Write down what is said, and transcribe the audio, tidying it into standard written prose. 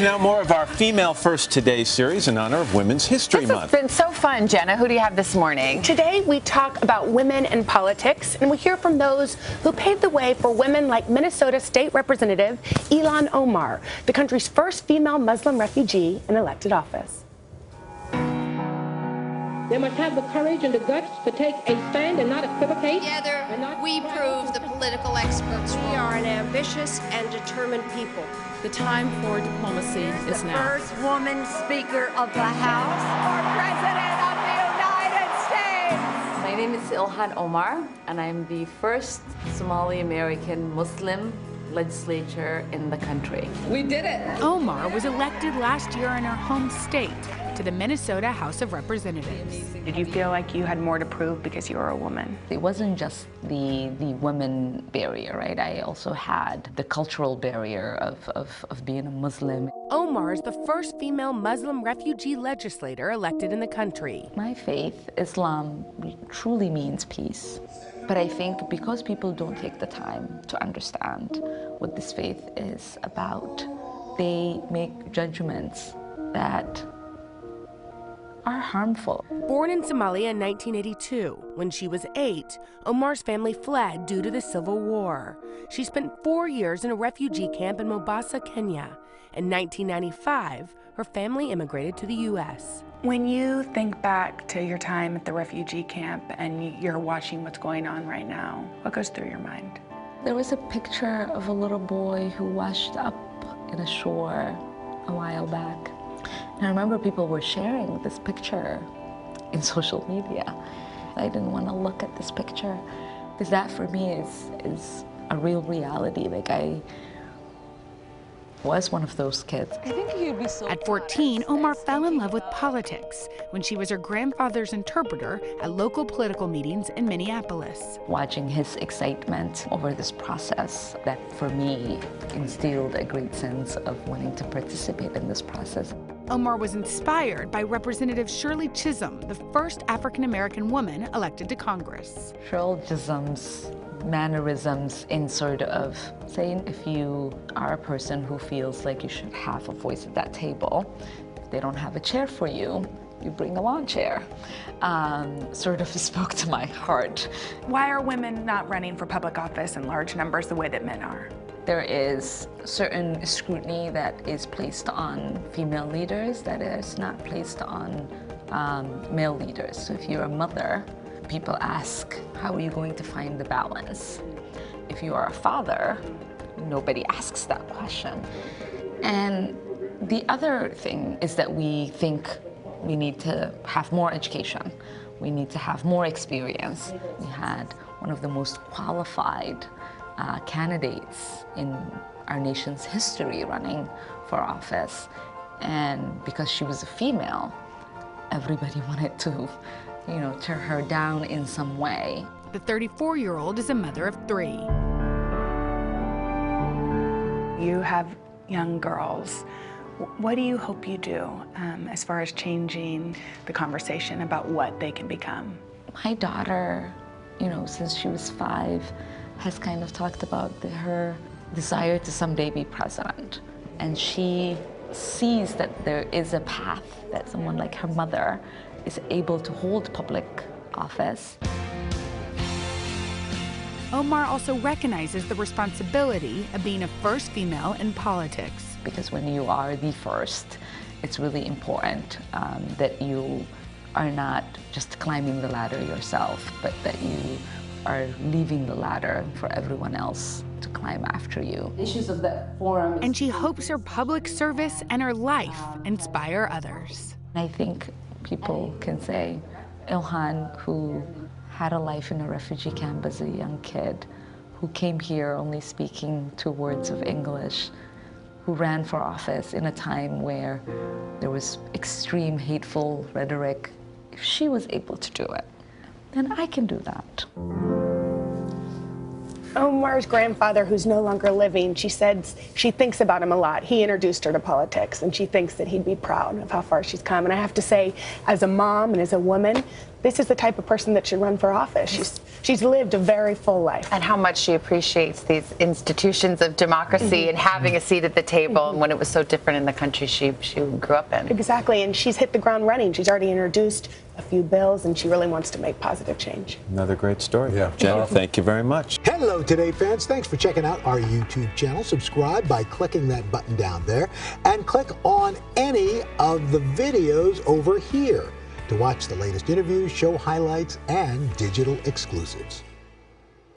Now more of our Female First Today series in honor of Women's History Month. This has been so fun, Jenna. Who do you have this morning? Today we talk about women in politics, and we hear from those who paved the way for women like Minnesota State Representative Ilhan Omar, the country's first female Muslim refugee in elected office. They must have the courage and the guts to take a stand and not equivocate. Together, we prove the political experts wrong. We are an ambitious and determined people. The time for diplomacy is now. First woman Speaker of the House or President of the United States. My name is Ilhan Omar, and I'm the first Somali-American Muslim legislator in the country. We did it! Omar was elected last year in her home state to the Minnesota House of Representatives. Did you feel like you had more to prove because you were a woman? It wasn't just the women barrier, right? I also had the cultural barrier of being a Muslim. Omar is the first female Muslim refugee legislator elected in the country. My faith, Islam, truly means peace. But I think because people don't take the time to understand what this faith is about, they make judgments that are harmful. Born in Somalia in 1982, when she was 8, Omar's family fled due to the Civil War. She spent 4 years in a refugee camp in Mombasa, Kenya. In 1995, her family immigrated to the U.S. When you think back to your time at the refugee camp and you're watching what's going on right now, what goes through your mind? There was a picture of a little boy who washed up in a shore a while back. And I remember people were sharing this picture in social media. I didn't want to look at this picture because that for me is a real reality. Like, I was one of those kids. I think you'd be so At 14, Omar fell in love with politics when she was her grandfather's interpreter at local political meetings in Minneapolis. Watching his excitement over this process, that for me instilled a great sense of wanting to participate in this process. Omar was inspired by Representative Shirley Chisholm, the first African-American woman elected to Congress. Shirley Chisholm's mannerisms in sort of saying, if you are a person who feels like you should have a voice at that table, if they don't have a chair for you, you bring a lawn chair, sort of spoke to my heart. Why are women not running for public office in large numbers the way that men are? There is certain scrutiny that is placed on female leaders that is not placed on male leaders. So if you're a mother, people ask, how are you going to find the balance? If you are a father, nobody asks that question. And the other thing is that we think we need to have more education. We need to have more experience. We had one of the most qualified candidates in our nation's history running for office. And because she was a female, everybody wanted to, tear her down in some way. The 34-year-old is a mother of 3. You have young girls. What do you hope you do as far as changing the conversation about what they can become? My daughter, since she was 5, has kind of talked about her desire to someday be president. And she sees that there is a path that someone like her mother is able to hold public office. Omar also recognizes the responsibility of being a first female in politics. Because when you are the first, it's really important that you are not just climbing the ladder yourself, but that you are leaving the ladder for everyone else to climb after you. Issues of that forum. And she hopes her public service and her life inspire others. I think people can say, Ilhan, who had a life in a refugee camp as a young kid, who came here only speaking 2 words of English, who ran for office in a time where there was extreme hateful rhetoric, if she was able to do it, then I can do that. Omar's grandfather, who's no longer living, she said she thinks about him a lot. He introduced her to politics, and she thinks that he'd be proud of how far she's come. And I have to say, as a mom and as a woman, this is the type of person that should run for office. She's she's lived a very full life. And how much she appreciates these institutions of democracy and having a seat at the table, and when it was so different in the country she grew up in. Exactly, and she's hit the ground running. She's already introduced a few bills, and she really wants to make positive change. Another great story. Yeah. Jenna, thank you very much. Hello, Today fans. Thanks for checking out our YouTube channel. Subscribe by clicking that button down there and click on any of the videos over here to watch the latest interviews, show highlights, and digital exclusives.